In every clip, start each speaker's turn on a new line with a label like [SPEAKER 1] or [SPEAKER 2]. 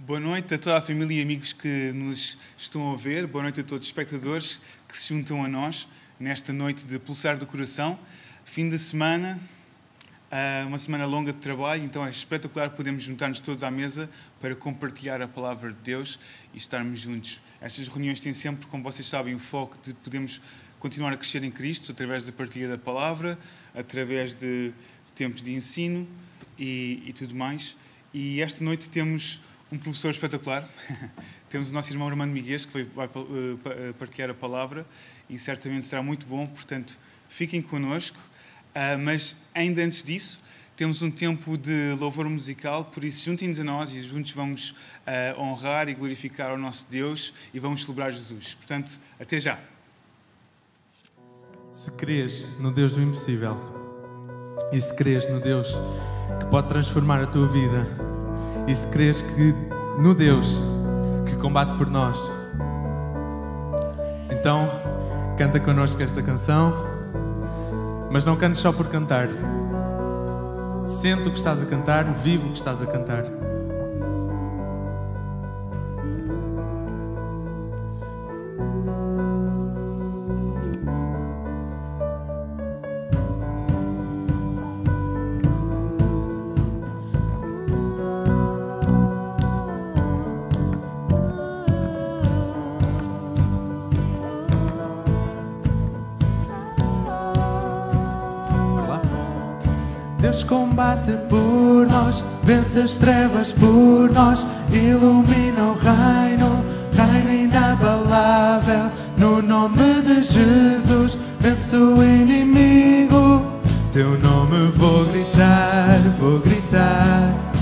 [SPEAKER 1] Boa noite a toda a família e amigos que nos estão a ver. Boa noite a todos os espectadores que se juntam a nós nesta noite de Pulsar do Coração. Fim de semana, uma semana longa de trabalho, então é espetacular podermos juntar-nos todos à mesa para compartilhar a palavra de Deus e estarmos juntos. Estas reuniões têm sempre, como vocês sabem, o foco de podermos continuar a crescer em Cristo através da partilha da palavra, através de tempos de ensino e tudo mais. E esta noite temos um professor espetacular. Temos o nosso irmão Armando Miguel, que vai partilhar a palavra e certamente será muito bom, portanto, fiquem connosco. Mas ainda antes disso, temos um tempo de louvor musical, por isso juntem-nos a nós e juntos vamos honrar e glorificar ao nosso Deus e vamos celebrar Jesus. Portanto, até já.
[SPEAKER 2] Se crês no Deus do impossível e se crês no Deus que pode transformar a tua vida e se crês que no Deus que combate por nós, então canta connosco esta canção, mas não cantes só por cantar. Sente o que estás a cantar, vive o que estás a cantar. Deus combate por nós, vence as trevas por nós, ilumina o reino, reino inabalável. No nome de Jesus, vence o inimigo. Teu nome vou gritar, vou gritar.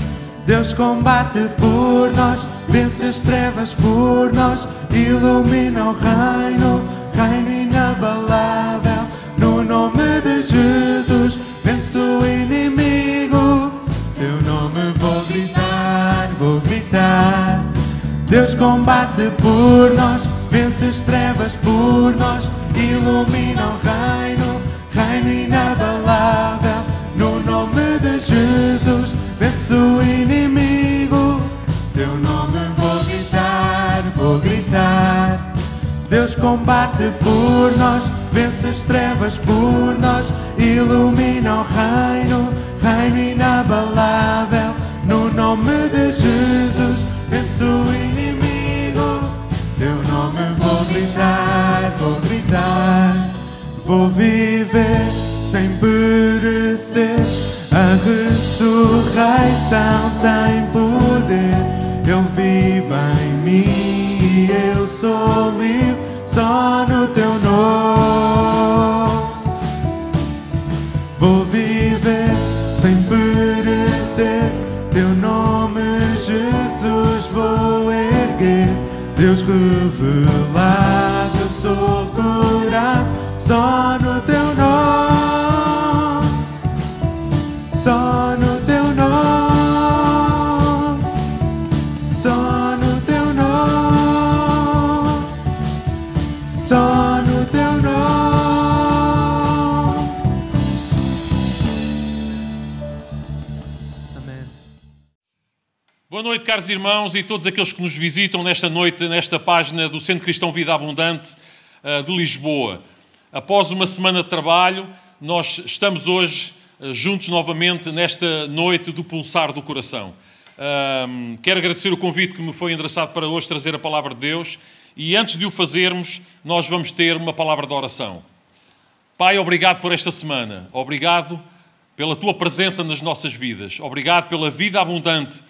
[SPEAKER 2] Deus combate por nós, vence as trevas por nós, ilumina o reino, reino inabalável. No nome de Jesus, vence o inimigo. Teu nome vou gritar, vou gritar. Deus combate por nós, vence as trevas por nós, ilumina o reino, reino inabalável. No nome de Jesus, vence o inimigo. Teu nome vou gritar, vou gritar. Deus combate por nós, vence as trevas por nós, ilumina o reino, reino inabalável. No nome de Jesus, vence o inimigo. Teu nome vou gritar, vou gritar. Vou viver sem perecer, a ressurreição tem poder. Ele vive em mim e eu sou livre só no teu nome. Vou viver sem perecer, teu nome Jesus vou erguer. Deus revelado, eu sou curado só no teu nome, só no teu nome, só no teu nome, só no teu nome. Amém.
[SPEAKER 3] Boa noite, caros irmãos e todos aqueles que nos visitam nesta noite, nesta página do Centro Cristão Vida Abundante de Lisboa. Após uma semana de trabalho, nós estamos hoje juntos novamente nesta noite do Pulsar do Coração. Quero agradecer o convite que me foi endereçado para hoje trazer a palavra de Deus e antes de o fazermos, nós vamos ter uma palavra de oração. Pai, obrigado por esta semana. Obrigado pela Tua presença nas nossas vidas. Obrigado pela vida abundante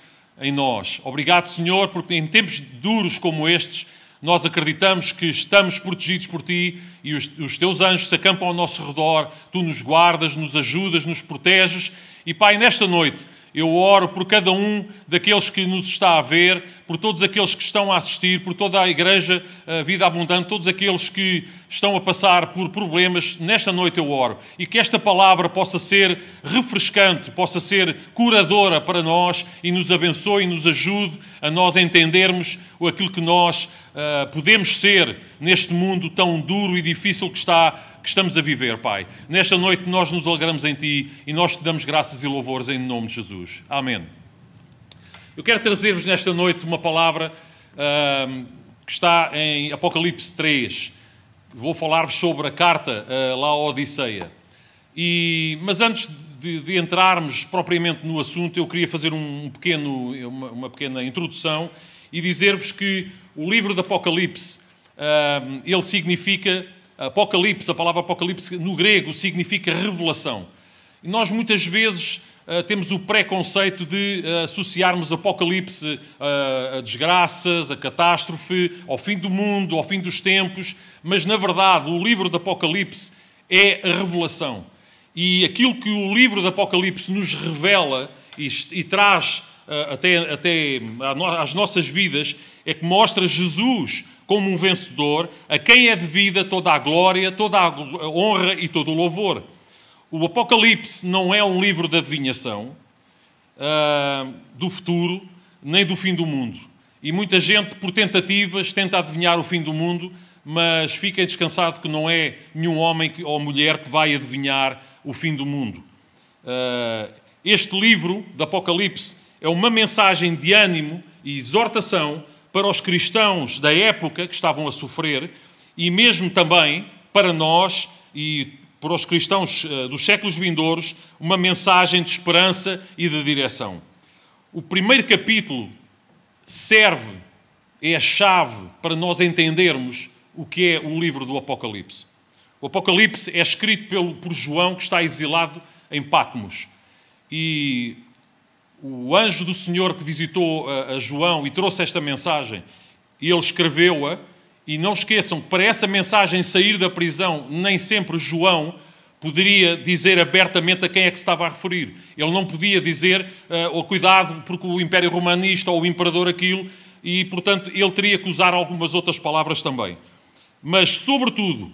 [SPEAKER 3] em nós. Obrigado, Senhor, porque em tempos duros como estes, nós acreditamos que estamos protegidos por Ti e os Teus anjos se acampam ao nosso redor. Tu nos guardas, nos ajudas, nos proteges. E, Pai, nesta noite, eu oro por cada um daqueles que nos está a ver, por todos aqueles que estão a assistir, por toda a Igreja Vida Abundante, todos aqueles que estão a passar por problemas. Nesta noite eu oro. E que esta palavra possa ser refrescante, possa ser curadora para nós e nos abençoe e nos ajude a nós entendermos aquilo que nós podemos ser neste mundo tão duro e difícil que estamos a viver, Pai. Nesta noite nós nos alegramos em Ti e nós Te damos graças e louvores em nome de Jesus. Amém. Eu quero trazer-vos nesta noite uma palavra que está em Apocalipse 3. Vou falar-vos sobre a carta lá à Odisseia. Mas antes de entrarmos propriamente no assunto, eu queria fazer uma pequena introdução e dizer-vos que o livro de Apocalipse, ele significa... Apocalipse, a palavra Apocalipse no grego significa revelação. E nós muitas vezes temos o preconceito de associarmos Apocalipse a desgraças, a catástrofe, ao fim do mundo, ao fim dos tempos, mas na verdade o livro de Apocalipse é a revelação. E aquilo que o livro de Apocalipse nos revela e traz até às nossas vidas é que mostra Jesus como um vencedor, a quem é devida toda a glória, toda a honra e todo o louvor. O Apocalipse não é um livro de adivinhação do futuro, nem do fim do mundo. E muita gente, por tentativas, tenta adivinhar o fim do mundo, mas fiquem descansados que não é nenhum homem ou mulher que vai adivinhar o fim do mundo. Este livro de Apocalipse é uma mensagem de ânimo e exortação para os cristãos da época que estavam a sofrer e mesmo também para nós e para os cristãos dos séculos vindouros, uma mensagem de esperança e de direção. O primeiro capítulo é a chave para nós entendermos o que é o livro do Apocalipse. O Apocalipse é escrito por João, que está exilado em Patmos. E o anjo do Senhor que visitou a João e trouxe esta mensagem, ele escreveu-a, e não esqueçam que para essa mensagem sair da prisão, nem sempre João poderia dizer abertamente a quem é que se estava a referir. Ele não podia dizer, cuidado, porque o Império Romano isto, ou o Imperador aquilo, e, portanto, ele teria que usar algumas outras palavras também. Mas, sobretudo,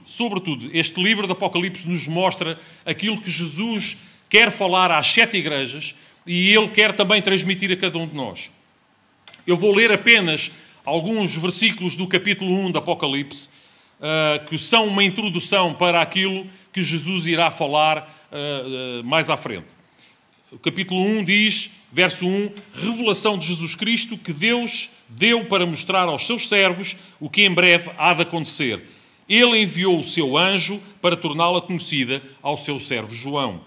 [SPEAKER 3] este livro do Apocalipse nos mostra aquilo que Jesus quer falar às 7 igrejas e ele quer também transmitir a cada um de nós. Eu vou ler apenas alguns versículos do capítulo 1 do Apocalipse, que são uma introdução para aquilo que Jesus irá falar mais à frente. O capítulo 1 diz, verso 1, revelação de Jesus Cristo que Deus deu para mostrar aos seus servos o que em breve há de acontecer. Ele enviou o seu anjo para torná-la conhecida ao seu servo João.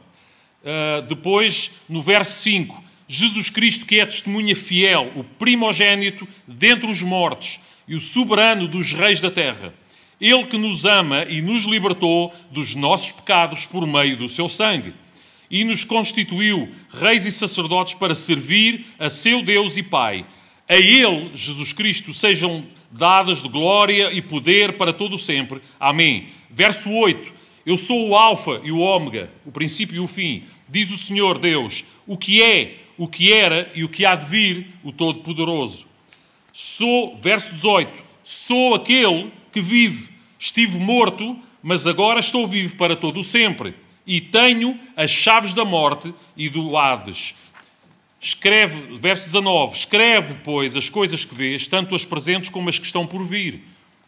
[SPEAKER 3] Depois, no verso 5, Jesus Cristo que é testemunha fiel, o primogênito dentre os mortos e o soberano dos reis da terra. Ele que nos ama e nos libertou dos nossos pecados por meio do seu sangue e nos constituiu reis e sacerdotes para servir a seu Deus e Pai. A Ele, Jesus Cristo, sejam dadas de glória e poder para todo o sempre. Amém. Verso 8. Eu sou o Alfa e o Ômega, o princípio e o fim. Diz o Senhor Deus, o que é, o que era e o que há de vir, o Todo-Poderoso. Verso 18. Sou aquele que vive. Estive morto, mas agora estou vivo para todo o sempre. E tenho as chaves da morte e do Hades. Escreve, verso 19, escreve, pois, as coisas que vês, tanto as presentes como as que estão por vir.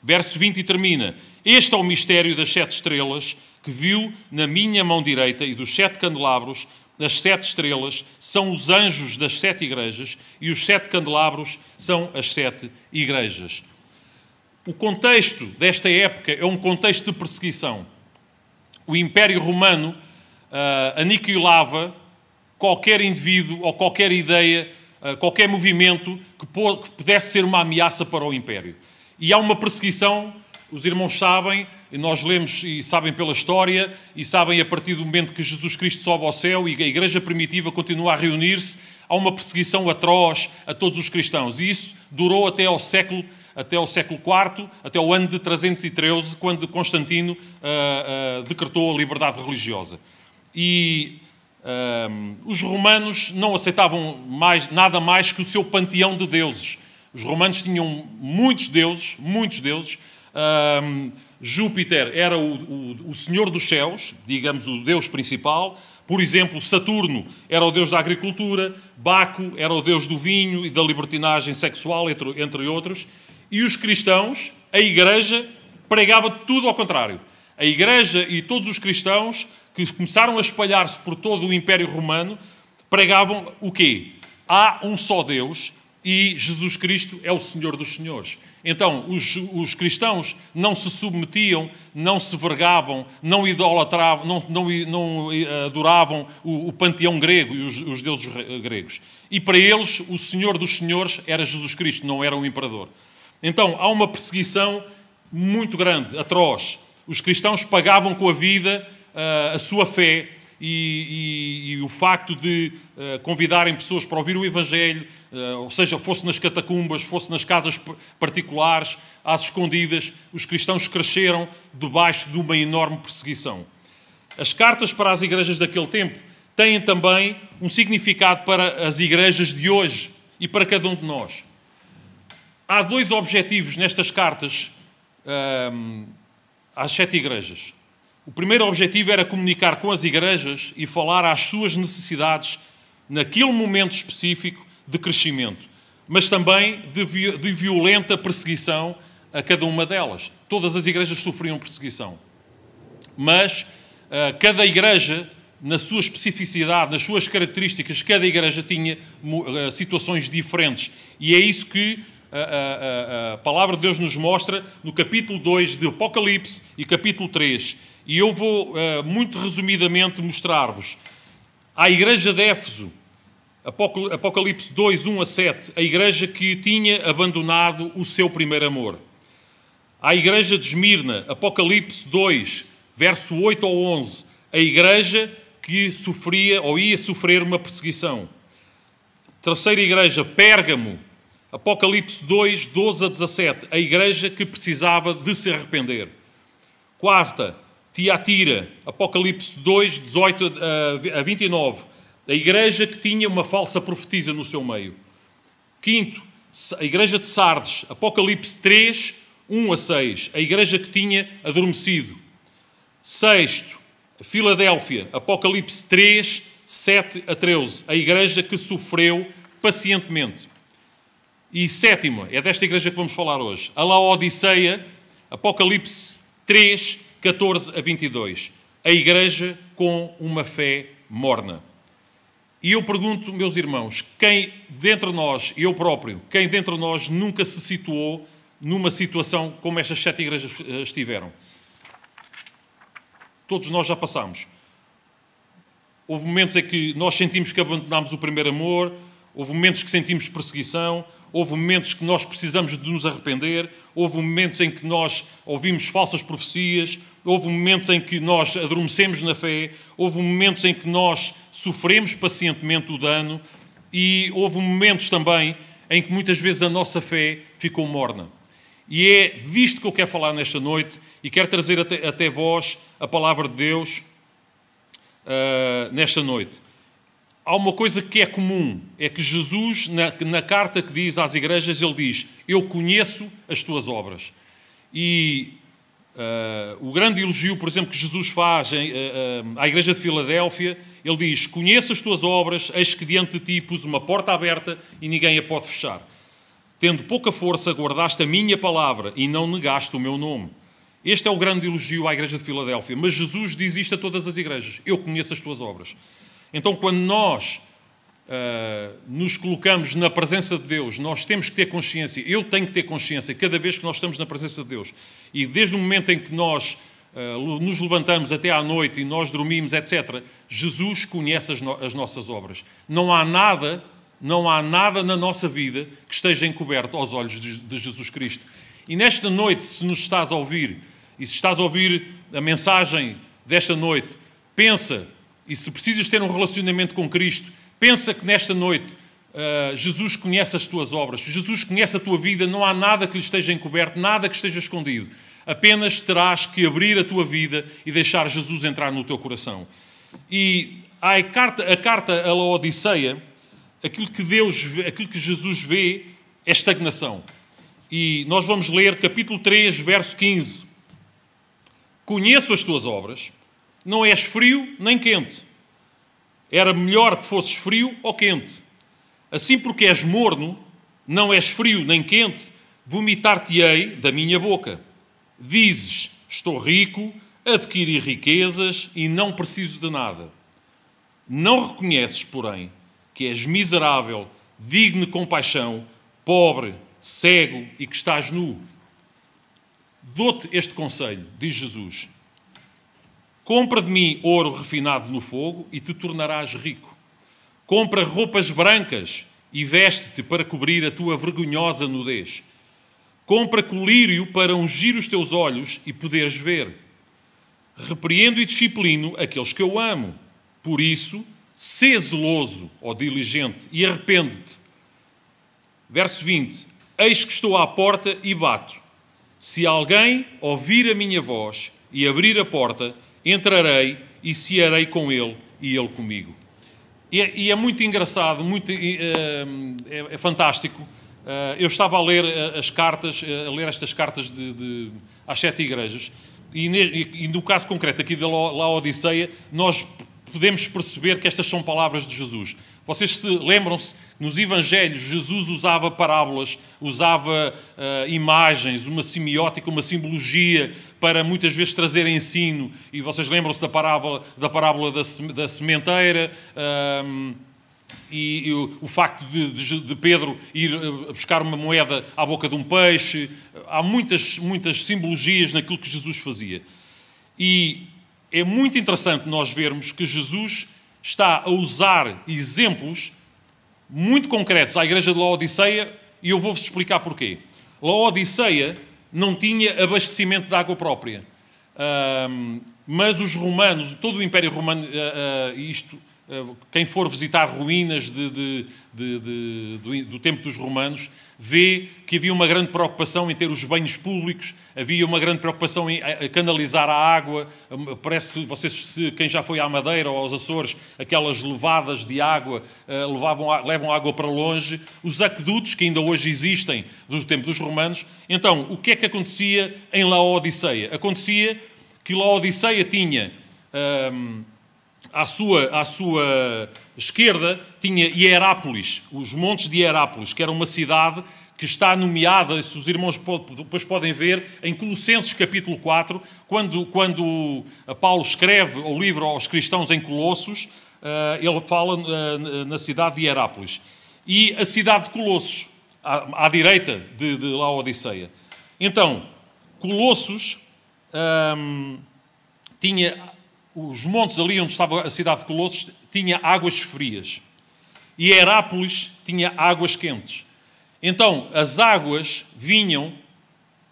[SPEAKER 3] Verso 20 e termina. Este é o mistério das 7 estrelas que viu na minha mão direita e dos 7 candelabros. As 7 estrelas são os anjos das 7 igrejas e os 7 candelabros são as 7 igrejas. O contexto desta época é um contexto de perseguição. O Império Romano aniquilava qualquer indivíduo ou qualquer ideia, qualquer movimento que pudesse ser uma ameaça para o Império. E há uma perseguição, os irmãos sabem, e nós lemos e sabem pela história, e sabem a partir do momento que Jesus Cristo sobe ao céu e a Igreja primitiva continua a reunir-se, há uma perseguição atroz a todos os cristãos. E isso durou até ao século IV, até o ano de 313, quando Constantino decretou a liberdade religiosa. E os romanos não aceitavam nada mais que o seu panteão de deuses. Os romanos tinham muitos deuses. Júpiter era o senhor dos céus, digamos, o deus principal. Por exemplo, Saturno era o deus da agricultura, Baco era o deus do vinho e da libertinagem sexual, entre outros. E os cristãos, a Igreja, pregava tudo ao contrário. A Igreja e todos os cristãos que começaram a espalhar-se por todo o Império Romano pregavam o quê? há um só Deus e Jesus Cristo é o Senhor dos Senhores. Então, os cristãos não se submetiam, não se vergavam, não idolatravam, não adoravam o panteão grego e os deuses gregos. E para eles, o Senhor dos Senhores era Jesus Cristo, não era o imperador. Então, há uma perseguição muito grande, atroz. Os cristãos pagavam com a vida a sua fé e o facto de convidarem pessoas para ouvir o Evangelho, ou seja, fosse nas catacumbas, fosse nas casas particulares, às escondidas, os cristãos cresceram debaixo de uma enorme perseguição. As cartas para as igrejas daquele tempo têm também um significado para as igrejas de hoje e para cada um de nós. Há dois objetivos nestas cartas às 7 igrejas. O primeiro objetivo era comunicar com as igrejas e falar às suas necessidades naquele momento específico de crescimento, mas também de violenta perseguição a cada uma delas. Todas as igrejas sofriam perseguição. Mas cada igreja, na sua especificidade, nas suas características, cada igreja tinha situações diferentes. E é isso que a palavra de Deus nos mostra no capítulo 2 de Apocalipse e capítulo 3. E eu vou, muito resumidamente, mostrar-vos. À igreja de Éfeso, Apocalipse 2, 1 a 7, a igreja que tinha abandonado o seu primeiro amor. À igreja de Esmirna, Apocalipse 2, verso 8 ao 11, a igreja que sofria ou ia sofrer uma perseguição. Terceira igreja, Pérgamo, Apocalipse 2, 12 a 17, a igreja que precisava de se arrepender. Quarta, Tiatira, Apocalipse 2, 18 a 29, a igreja que tinha uma falsa profetisa no seu meio. Quinto, a igreja de Sardes, Apocalipse 3, 1 a 6, a igreja que tinha adormecido. Sexto, a Filadélfia, Apocalipse 3, 7 a 13, a igreja que sofreu pacientemente. E sétima, é desta igreja que vamos falar hoje, a Laodiceia, Apocalipse 3, 14 a 22, a igreja com uma fé morna. E eu pergunto, meus irmãos, quem dentre nós, eu próprio, quem dentre nós nunca se situou numa situação como estas 7 igrejas estiveram? Todos nós já passámos. Houve momentos em que nós sentimos que abandonámos o primeiro amor, houve momentos que sentimos perseguição, houve momentos que nós precisamos de nos arrepender, houve momentos em que nós ouvimos falsas profecias, houve momentos em que nós adormecemos na fé, houve momentos em que nós sofremos pacientemente o dano e houve momentos também em que muitas vezes a nossa fé ficou morna. E é disto que eu quero falar nesta noite e quero trazer até vós a palavra de Deus nesta noite. Há uma coisa que é comum, é que Jesus, na carta que diz às igrejas, ele diz: eu conheço as tuas obras. E o grande elogio, por exemplo, que Jesus faz à igreja de Filadélfia, ele diz: conheço as tuas obras, eis que diante de ti pus uma porta aberta e ninguém a pode fechar. Tendo pouca força, guardaste a minha palavra e não negaste o meu nome. Este é o grande elogio à igreja de Filadélfia. Mas Jesus diz isto a todas as igrejas: eu conheço as tuas obras. Então, quando nós nos colocamos na presença de Deus, nós temos que ter consciência, eu tenho que ter consciência, cada vez que nós estamos na presença de Deus, e desde o momento em que nós nos levantamos até à noite e nós dormimos, etc., Jesus conhece as nossas obras. Não há nada na nossa vida que esteja encoberto aos olhos de Jesus Cristo. E nesta noite, se nos estás a ouvir, e se estás a ouvir a mensagem desta noite, pensa. E se precisas ter um relacionamento com Cristo, pensa que nesta noite Jesus conhece as tuas obras, Jesus conhece a tua vida, não há nada que lhe esteja encoberto, nada que esteja escondido. Apenas terás que abrir a tua vida e deixar Jesus entrar no teu coração. E a carta a Laodiceia, aquilo que Jesus vê é estagnação. E nós vamos ler capítulo 3, verso 15. Conheço as tuas obras. Não és frio nem quente. Era melhor que fosses frio ou quente. Assim, porque és morno, não és frio nem quente, vomitar-te-ei da minha boca. Dizes: estou rico, adquiri riquezas e não preciso de nada. Não reconheces, porém, que és miserável, digno de compaixão, pobre, cego e que estás nu. Dou-te este conselho, diz Jesus. Compra de mim ouro refinado no fogo e te tornarás rico. Compra roupas brancas e veste-te para cobrir a tua vergonhosa nudez. Compra colírio para ungir os teus olhos e poderes ver. Repreendo e disciplino aqueles que eu amo. Por isso, sê zeloso, ó diligente, e arrepende-te. Verso 20. Eis que estou à porta e bato. Se alguém ouvir a minha voz e abrir a porta, entrarei e cearei com ele e ele comigo. E é muito engraçado, é fantástico. Eu estava a ler estas cartas às 7 igrejas, e no caso concreto aqui da Laodiceia, nós podemos perceber que estas são palavras de Jesus. Vocês lembram-se, nos Evangelhos, Jesus usava parábolas, usava imagens, uma semiótica, uma simbologia, para muitas vezes trazer ensino. E vocês lembram-se da parábola da sementeira, e o facto de Pedro ir buscar uma moeda à boca de um peixe. Há muitas simbologias naquilo que Jesus fazia. E é muito interessante nós vermos que Jesus está a usar exemplos muito concretos à igreja de Laodiceia, e eu vou-vos explicar porquê. Laodiceia não tinha abastecimento de água própria, mas os romanos, todo o Império Romano, quem for visitar ruínas do tempo dos romanos, vê que havia uma grande preocupação em ter os banhos públicos, havia uma grande preocupação em canalizar a água. Parece, quem já foi à Madeira ou aos Açores, aquelas levadas de água levam água para longe. Os aquedutos, que ainda hoje existem do tempo dos romanos. Então, o que é que acontecia em Laodiceia? Acontecia que Laodiceia tinha... À sua esquerda tinha Hierápolis, os montes de Hierápolis, que era uma cidade que está nomeada, se os irmãos depois podem ver, em Colossenses capítulo 4, quando Paulo escreve o livro aos cristãos em Colossos, ele fala na cidade de Hierápolis. E a cidade de Colossos, à direita de Laodiceia. Então, Colossos tinha... Os montes ali onde estava a cidade de Colossos tinha águas frias. E Hierápolis tinha águas quentes. Então, as águas vinham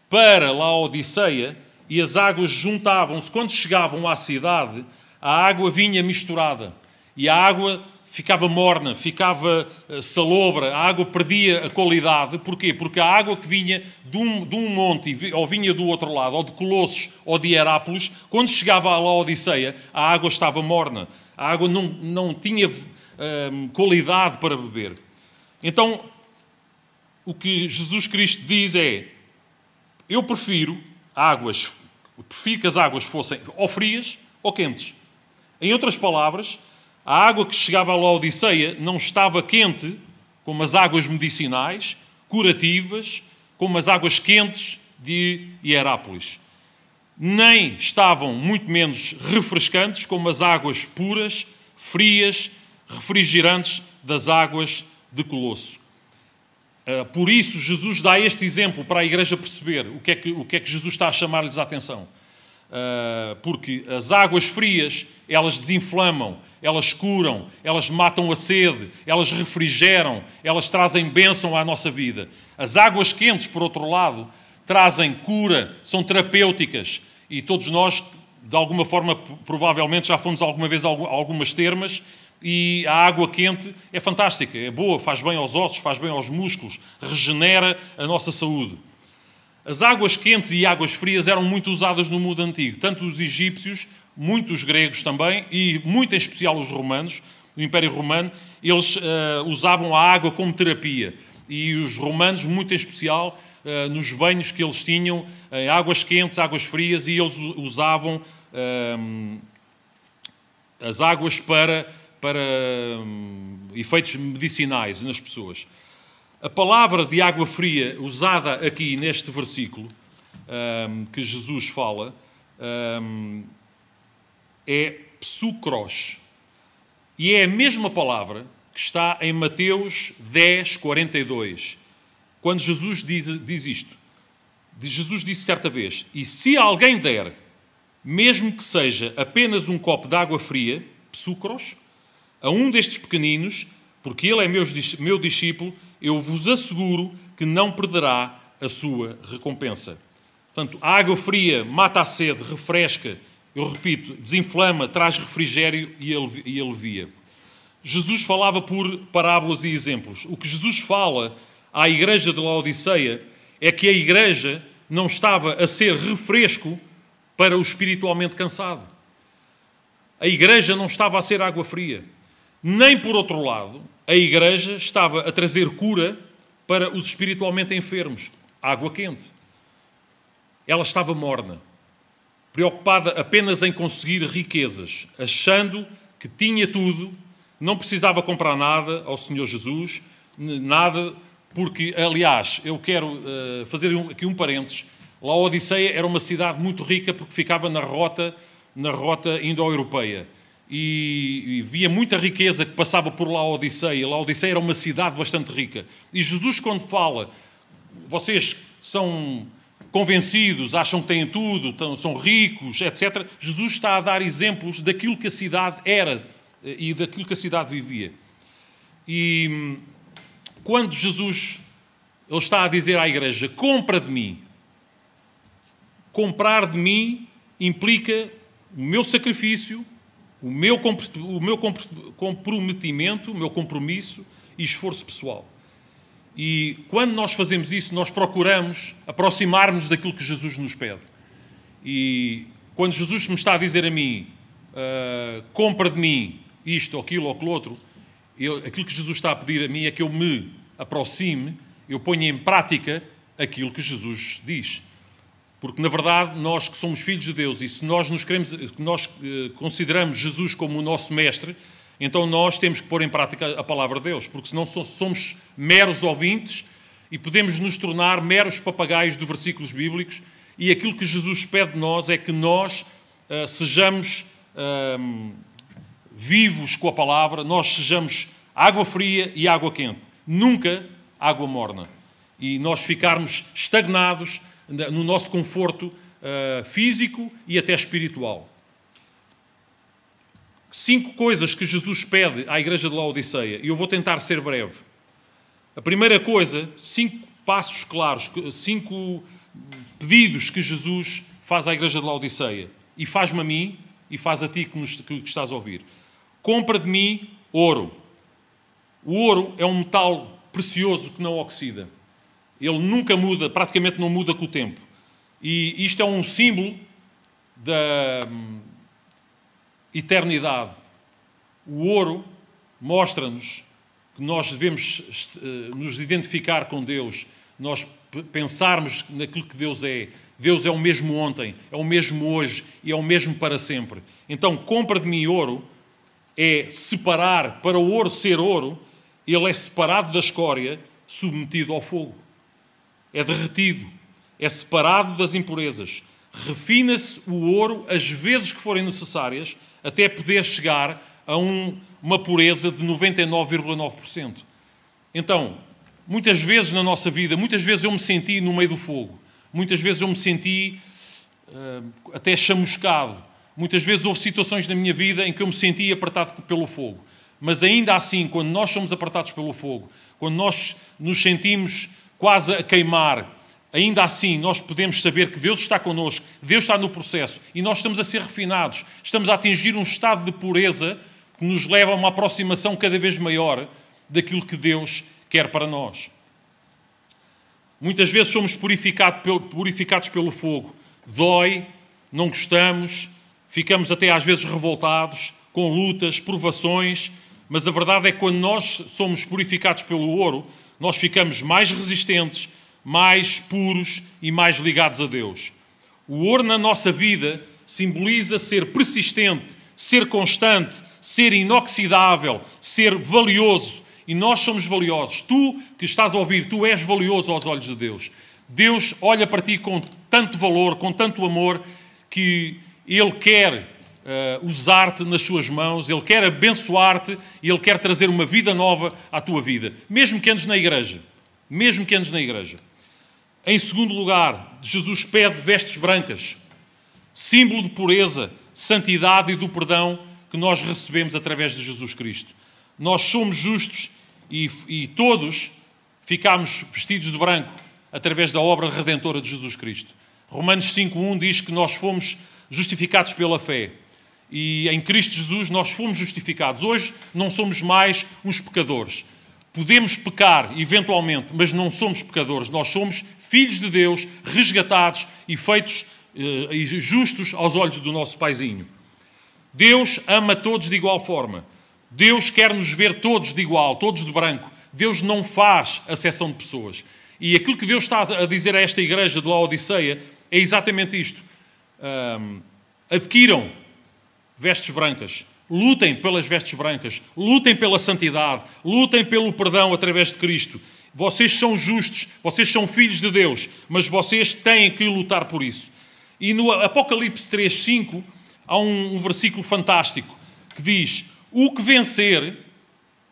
[SPEAKER 3] para Laodiceia e as águas juntavam-se. Quando chegavam à cidade, a água vinha misturada. E a água ficava morna, ficava salobra, a água perdia a qualidade. Porquê? Porque a água que vinha de um monte, ou vinha do outro lado, ou de Colossos, ou de Hierápolis, quando chegava à Laodiceia, a água estava morna. A água não tinha qualidade para beber. Então, o que Jesus Cristo diz é: eu prefiro que as águas fossem ou frias ou quentes. Em outras palavras, a água que chegava à Laodiceia não estava quente, como as águas medicinais, curativas, como as águas quentes de Hierápolis. Nem estavam, muito menos, refrescantes, como as águas puras, frias, refrigerantes das águas de Colosso. Por isso, Jesus dá este exemplo para a igreja perceber o que é que Jesus está a chamar-lhes a atenção. Porque as águas frias, elas desinflamam, elas curam, elas matam a sede, elas refrigeram, elas trazem bênção à nossa vida. As águas quentes, por outro lado, trazem cura, são terapêuticas. E todos nós, de alguma forma, provavelmente já fomos alguma vez a algumas termas, e a água quente é fantástica, é boa, faz bem aos ossos, faz bem aos músculos, regenera a nossa saúde. As águas quentes e águas frias eram muito usadas no mundo antigo, tanto os egípcios, muitos gregos também, e muito em especial os romanos, o Império Romano, eles usavam a água como terapia. E os romanos, muito em especial, nos banhos que eles tinham, águas quentes, águas frias, e eles usavam as águas para efeitos medicinais nas pessoas. A palavra de água fria usada aqui neste versículo que Jesus fala é psukros. E é a mesma palavra que está em Mateus 10, 42. Quando Jesus diz isto. Jesus disse certa vez: e se alguém der, mesmo que seja apenas um copo de água fria, psucros, a um destes pequeninos, porque ele é meu discípulo, eu vos asseguro que não perderá a sua recompensa. Portanto, a água fria mata a sede, refresca, eu repito, desinflama, traz refrigério e alivia. Jesus falava por parábolas e exemplos. O que Jesus fala à igreja de Laodiceia é que a igreja não estava a ser refresco para o espiritualmente cansado. A igreja não estava a ser água fria. Nem, por outro lado, a igreja estava a trazer cura para os espiritualmente enfermos. Água quente. Ela estava morna, preocupada apenas em conseguir riquezas, achando que tinha tudo, não precisava comprar nada ao Senhor Jesus, nada, porque, aliás, eu quero fazer aqui um parênteses. Laodiceia era uma cidade muito rica porque ficava na rota indo-europeia. E via muita riqueza que passava por Laodiceia. Laodiceia era uma cidade bastante rica. E Jesus, quando fala, vocês são convencidos, acham que têm tudo, são ricos, etc. Jesus está a dar exemplos daquilo que a cidade era e daquilo que a cidade vivia. E quando Jesus ele está a dizer à igreja, compra de mim. Comprar de mim implica o meu sacrifício, o meu comprometimento, o meu compromisso e esforço pessoal. E quando nós fazemos isso, nós procuramos aproximar-nos daquilo que Jesus nos pede. E quando Jesus me está a dizer a mim, compra de mim isto, aquilo ou aquilo outro, aquilo que Jesus está a pedir a mim é que eu me aproxime, eu ponha em prática aquilo que Jesus diz. Porque, na verdade, nós que somos filhos de Deus e se nós consideramos Jesus como o nosso mestre, então nós temos que pôr em prática a palavra de Deus, porque senão somos meros ouvintes e podemos nos tornar meros papagaios de versículos bíblicos e aquilo que Jesus pede de nós é que nós sejamos vivos com a palavra, nós sejamos água fria e água quente, nunca água morna. E nós ficarmos estagnados no nosso conforto físico e até espiritual. 5 coisas que Jesus pede à igreja de Laodiceia, e eu vou tentar ser breve. A primeira coisa, 5 passos claros, 5 pedidos que Jesus faz à igreja de Laodiceia, e faz-me a mim, e faz a ti que estás a ouvir. Compra de mim ouro. O ouro é um metal precioso que não oxida. Ele nunca muda, praticamente não muda com o tempo. E isto é um símbolo da eternidade. O ouro mostra-nos que nós devemos nos identificar com Deus, nós pensarmos naquilo que Deus é. Deus é o mesmo ontem, é o mesmo hoje e é o mesmo para sempre. Então, compra de mim ouro é separar, para o ouro ser ouro, ele é separado da escória, submetido ao fogo. É derretido, é separado das impurezas. Refina-se o ouro as vezes que forem necessárias até poder chegar a uma pureza de 99,9%. Então, muitas vezes na nossa vida, muitas vezes eu me senti no meio do fogo. Muitas vezes eu me senti até chamuscado. Muitas vezes houve situações na minha vida em que eu me senti apertado pelo fogo. Mas ainda assim, quando nós somos apertados pelo fogo, quando nós nos sentimos quase a queimar, ainda assim nós podemos saber que Deus está connosco, Deus está no processo e nós estamos a ser refinados, estamos a atingir um estado de pureza que nos leva a uma aproximação cada vez maior daquilo que Deus quer para nós. Muitas vezes somos purificados pelo fogo. Dói, não gostamos, ficamos até às vezes revoltados, com lutas, provações, mas a verdade é que quando nós somos purificados pelo ouro, nós ficamos mais resistentes, mais puros e mais ligados a Deus. O ouro na nossa vida simboliza ser persistente, ser constante, ser inoxidável, ser valioso. E nós somos valiosos. Tu que estás a ouvir, tu és valioso aos olhos de Deus. Deus olha para ti com tanto valor, com tanto amor, que Ele quer usar-te nas suas mãos, Ele quer abençoar-te e Ele quer trazer uma vida nova à tua vida, mesmo que andes na igreja. Mesmo que andes na igreja. Em segundo lugar, Jesus pede vestes brancas, símbolo de pureza, santidade e do perdão que nós recebemos através de Jesus Cristo. Nós somos justos e todos ficamos vestidos de branco através da obra redentora de Jesus Cristo. Romanos 5.1 diz que nós fomos justificados pela fé. E em Cristo Jesus nós fomos justificados. Hoje não somos mais uns pecadores. Podemos pecar, eventualmente, mas não somos pecadores. Nós somos filhos de Deus, resgatados e feitos justos aos olhos do nosso Paizinho. Deus ama todos de igual forma. Deus quer nos ver todos de igual, todos de branco. Deus não faz acepção de pessoas. E aquilo que Deus está a dizer a esta igreja de Laodiceia é exatamente isto. Adquiram vestes brancas. Lutem pelas vestes brancas. Lutem pela santidade. Lutem pelo perdão através de Cristo. Vocês são justos. Vocês são filhos de Deus. Mas vocês têm que lutar por isso. E no Apocalipse 3.5 há um versículo fantástico que diz: o que vencer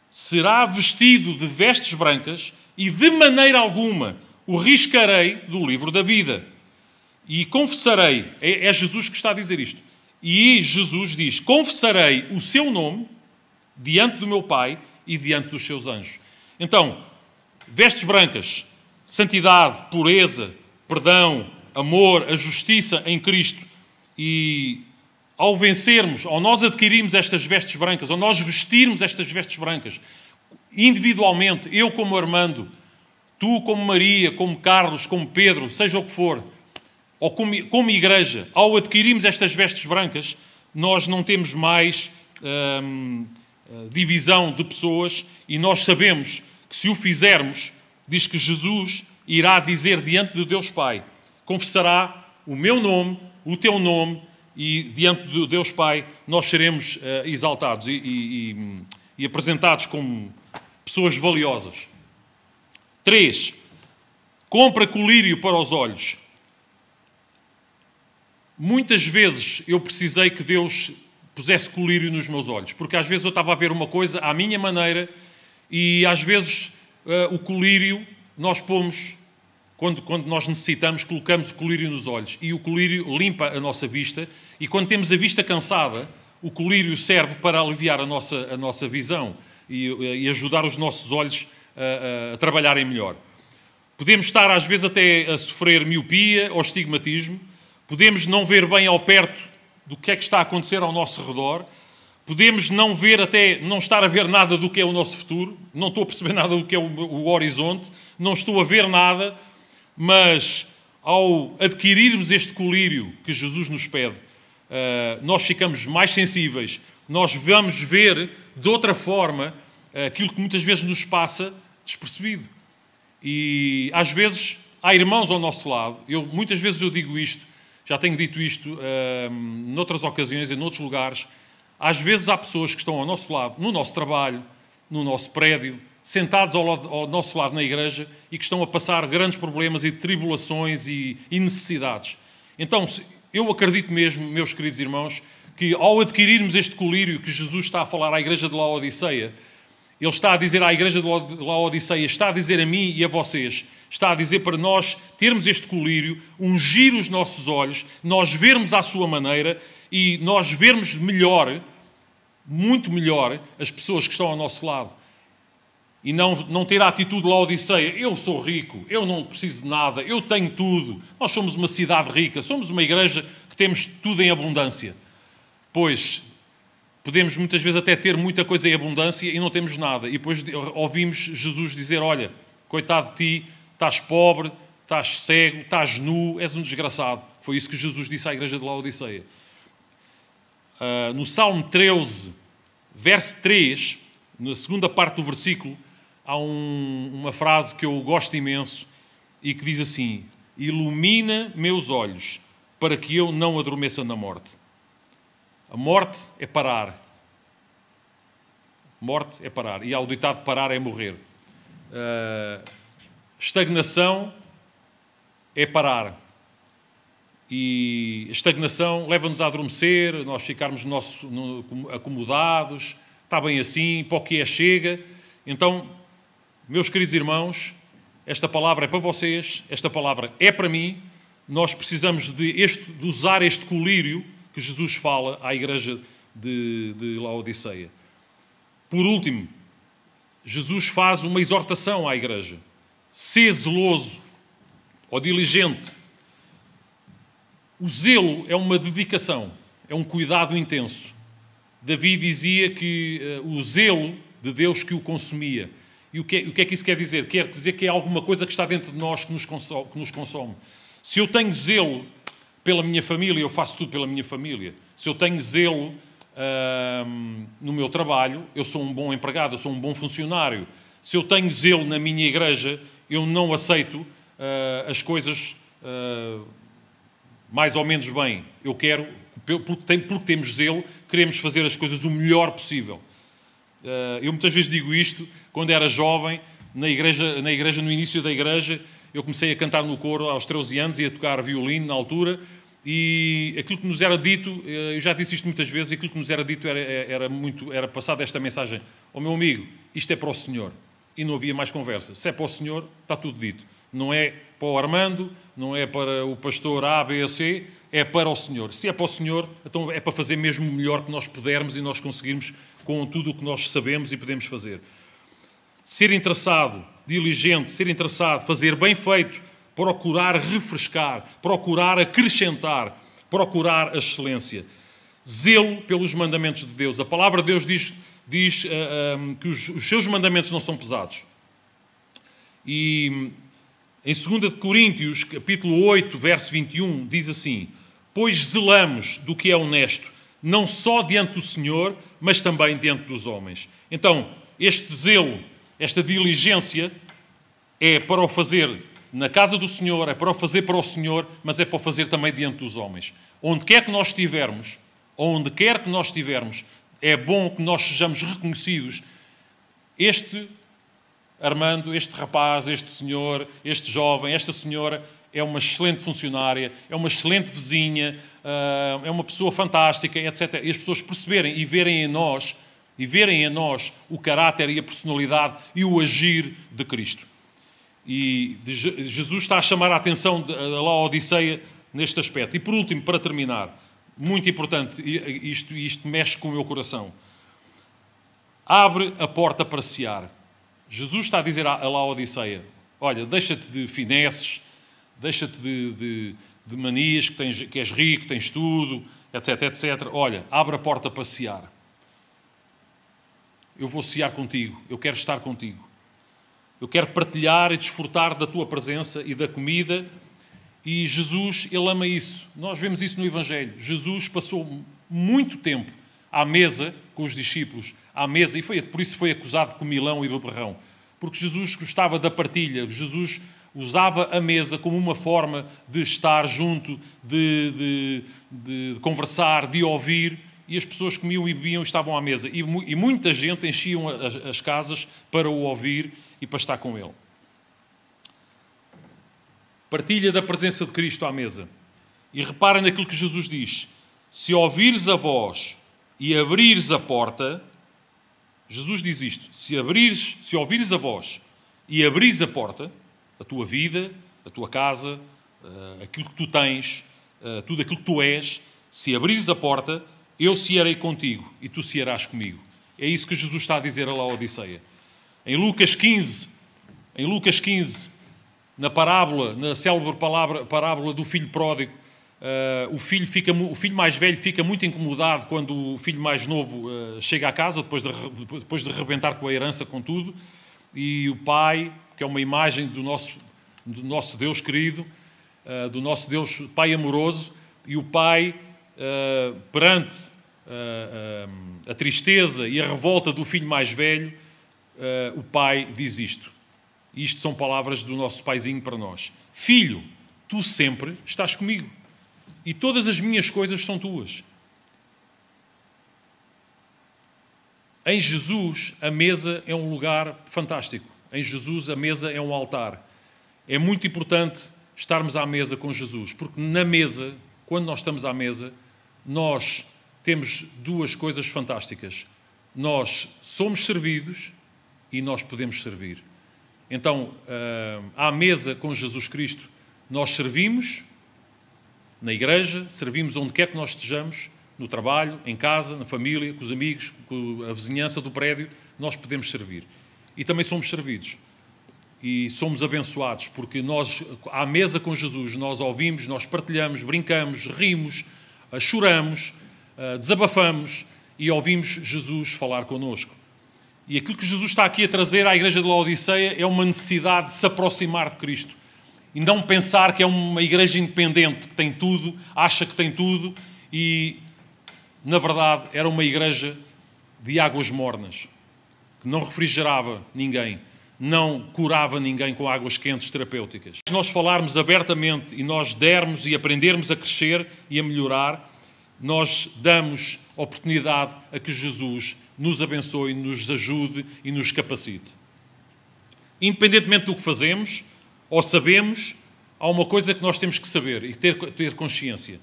[SPEAKER 3] será vestido de vestes brancas e de maneira alguma o riscarei do livro da vida. E confessarei, é Jesus que está a dizer isto, e Jesus diz: confessarei o seu nome diante do meu Pai e diante dos seus anjos. Então, vestes brancas, santidade, pureza, perdão, amor, a justiça em Cristo. E ao vencermos, ao nós adquirirmos estas vestes brancas, ao nós vestirmos estas vestes brancas, individualmente, eu como Armando, tu como Maria, como Carlos, como Pedro, seja o que for, ou como igreja, ao adquirirmos estas vestes brancas, nós não temos mais divisão de pessoas e nós sabemos que se o fizermos, diz que Jesus irá dizer diante de Deus Pai, confessará o meu nome, o teu nome, e diante de Deus Pai nós seremos exaltados e apresentados como pessoas valiosas. 3. Compra colírio para os olhos. Muitas vezes eu precisei que Deus pusesse colírio nos meus olhos, porque às vezes eu estava a ver uma coisa à minha maneira e às vezes o colírio nós pomos, quando nós necessitamos, colocamos o colírio nos olhos e o colírio limpa a nossa vista e quando temos a vista cansada, o colírio serve para aliviar a nossa visão e ajudar os nossos olhos a trabalharem melhor. Podemos estar às vezes até a sofrer miopia ou estigmatismo, podemos não ver bem ao perto do que é que está a acontecer ao nosso redor, podemos não ver até, não estar a ver nada do que é o nosso futuro, não estou a perceber nada do que é o horizonte, não estou a ver nada, mas ao adquirirmos este colírio que Jesus nos pede, nós ficamos mais sensíveis, nós vamos ver de outra forma aquilo que muitas vezes nos passa despercebido. E às vezes há irmãos ao nosso lado, muitas vezes eu digo isto, já tenho dito isto noutras ocasiões, em noutros lugares, às vezes há pessoas que estão ao nosso lado, no nosso trabalho, no nosso prédio, sentados ao nosso lado na igreja e que estão a passar grandes problemas e tribulações e necessidades. Então, eu acredito mesmo, meus queridos irmãos, que ao adquirirmos este colírio que Jesus está a falar à igreja de Laodiceia, Ele está a dizer à igreja de Laodiceia, está a dizer a mim e a vocês, está a dizer para nós termos este colírio, ungir os nossos olhos, nós vermos à sua maneira e nós vermos melhor, muito melhor, as pessoas que estão ao nosso lado. E não ter a atitude de Laodiceia, eu sou rico, eu não preciso de nada, eu tenho tudo. Nós somos uma cidade rica, somos uma igreja que temos tudo em abundância. Pois, podemos muitas vezes até ter muita coisa em abundância e não temos nada. E depois ouvimos Jesus dizer, olha, coitado de ti, estás pobre, estás cego, estás nu, és um desgraçado. Foi isso que Jesus disse à igreja de Laodiceia. No Salmo 13, verso 3, na segunda parte do versículo, há uma frase que eu gosto imenso e que diz assim, ilumina meus olhos para que eu não adormeça na morte. A morte é parar. Morte é parar. E há o ditado parar é morrer. Estagnação é parar. e a estagnação leva-nos a adormecer, nós ficarmos acomodados, está bem assim, para o que é chega. Então, meus queridos irmãos, esta palavra é para vocês, esta palavra é para mim. Nós precisamos de usar este colírio que Jesus fala à igreja de Laodiceia. Por último, Jesus faz uma exortação à igreja. Sê zeloso ou diligente. O zelo é uma dedicação, é um cuidado intenso. Davi dizia que o zelo de Deus que o consumia. E o que é que isso quer dizer? Quer dizer que é alguma coisa que está dentro de nós que nos consome. Se eu tenho zelo pela minha família, eu faço tudo pela minha família. Se eu tenho zelo no meu trabalho, eu sou um bom empregado, eu sou um bom funcionário. Se eu tenho zelo na minha igreja, eu não aceito as coisas mais ou menos bem. Eu quero, porque temos zelo, queremos fazer as coisas o melhor possível. Eu muitas vezes digo isto, quando era jovem, na igreja, no início da igreja, eu comecei a cantar no coro aos 13 anos e a tocar violino na altura, e aquilo que nos era dito, eu já disse isto muitas vezes, aquilo que nos era dito era passada esta mensagem: ó meu amigo, isto é para o Senhor. E não havia mais conversa. Se é para o Senhor, está tudo dito. Não é para o Armando, não é para o pastor A, B ou C, é para o Senhor. Se é para o Senhor, então é para fazer mesmo o melhor que nós pudermos e nós conseguirmos com tudo o que nós sabemos e podemos fazer. Ser interessado, diligente, ser interessado, fazer bem feito, procurar refrescar, procurar acrescentar, procurar a excelência. Zelo pelos mandamentos de Deus. A palavra de Deus diz que os seus mandamentos não são pesados. E em 2 Coríntios, capítulo 8, verso 21, diz assim: pois zelamos do que é honesto, não só diante do Senhor, mas também diante dos homens. Então, este zelo, esta diligência, é para o fazer na casa do Senhor, é para o fazer para o Senhor, mas é para o fazer também diante dos homens. Onde quer que nós estivermos, é bom que nós sejamos reconhecidos. Este Armando, este rapaz, este senhor, este jovem, esta senhora é uma excelente funcionária, é uma excelente vizinha, é uma pessoa fantástica, etc. E as pessoas perceberem e verem em nós o caráter e a personalidade e o agir de Cristo. E Jesus está a chamar a atenção da Laodiceia neste aspecto. E por último, para terminar, muito importante, isto mexe com o meu coração. Abre a porta para sear. Jesus está a dizer à Laodiceia: olha, deixa-te de finesses, deixa-te de manias, que és rico, tens tudo, etc, etc. Olha, abre a porta para sear. Eu vou sear contigo, eu quero estar contigo. Eu quero partilhar e desfrutar da tua presença e da comida. E Jesus, Ele ama isso. Nós vemos isso no Evangelho. Jesus passou muito tempo à mesa com os discípulos, à mesa, e por isso foi acusado de comilão e beberrão. Porque Jesus gostava da partilha, Jesus usava a mesa como uma forma de estar junto, de conversar, de ouvir, e as pessoas comiam e bebiam e estavam à mesa. E muita gente enchiam as casas para o ouvir e para estar com Ele. Partilha da presença de Cristo à mesa. E reparem naquilo que Jesus diz: se ouvires a voz e abrires a porta, Jesus diz isto: se ouvires a voz e abrires a porta, a tua vida, a tua casa, aquilo que tu tens, tudo aquilo que tu és, se abrires a porta, eu cearei contigo e tu cearás comigo. É isso que Jesus está a dizer a Laodiceia. Em Lucas 15, na célebre parábola do filho pródigo, o filho mais velho fica muito incomodado quando o filho mais novo chega à casa, depois de arrebentar com a herança, com tudo, e o pai, que é uma imagem do nosso Deus querido, do nosso Deus Pai amoroso, e o pai, perante a tristeza e a revolta do filho mais velho, o pai diz isto. E isto são palavras do nosso paizinho para nós: filho, tu sempre estás comigo e todas as minhas coisas são tuas. Em Jesus, a mesa é um lugar fantástico. Em Jesus, a mesa é um altar. É muito importante estarmos à mesa com Jesus, porque na mesa, quando nós estamos à mesa, nós temos duas coisas fantásticas. Nós somos servidos e nós podemos servir. Então, à mesa com Jesus Cristo, nós servimos na igreja, servimos onde quer que nós estejamos, no trabalho, em casa, na família, com os amigos, com a vizinhança do prédio, nós podemos servir. E também somos servidos. E somos abençoados, porque nós, à mesa com Jesus, nós ouvimos, nós partilhamos, brincamos, rimos, choramos, desabafamos e ouvimos Jesus falar connosco. E aquilo que Jesus está aqui a trazer à igreja de Laodiceia é uma necessidade de se aproximar de Cristo. E não pensar que é uma igreja independente, que tem tudo, acha que tem tudo, e, na verdade, era uma igreja de águas mornas, que não refrigerava ninguém, não curava ninguém com águas quentes terapêuticas. Se nós falarmos abertamente e nós dermos e aprendermos a crescer e a melhorar, nós damos oportunidade a que Jesus nos abençoe, nos ajude e nos capacite. Independentemente do que fazemos ou sabemos, há uma coisa que nós temos que saber e ter consciência.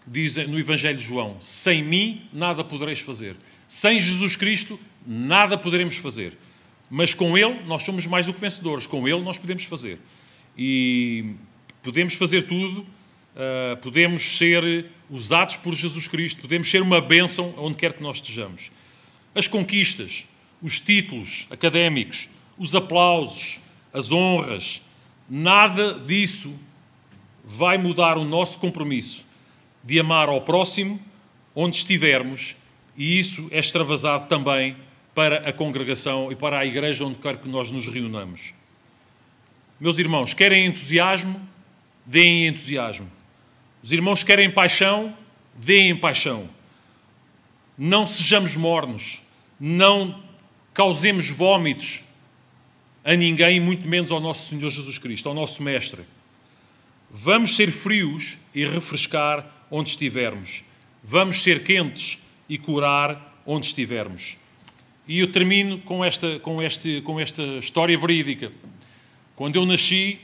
[SPEAKER 3] Diz no Evangelho de João: sem mim nada podereis fazer. Sem Jesus Cristo nada poderemos fazer. Mas com Ele nós somos mais do que vencedores. Com Ele nós podemos fazer. E podemos fazer tudo. Podemos ser usados por Jesus Cristo. Podemos ser uma bênção onde quer que nós estejamos. As conquistas, os títulos académicos, os aplausos, as honras, nada disso vai mudar o nosso compromisso de amar ao próximo onde estivermos, e isso é extravasado também para a congregação e para a igreja onde quer que nós nos reunamos. Meus irmãos, querem entusiasmo? Deem entusiasmo. Os irmãos querem paixão? Deem paixão. Não sejamos mornos, não causemos vómitos a ninguém, muito menos ao nosso Senhor Jesus Cristo, ao nosso Mestre. Vamos ser frios e refrescar onde estivermos. Vamos ser quentes e curar onde estivermos. E eu termino com esta história verídica. Quando eu nasci,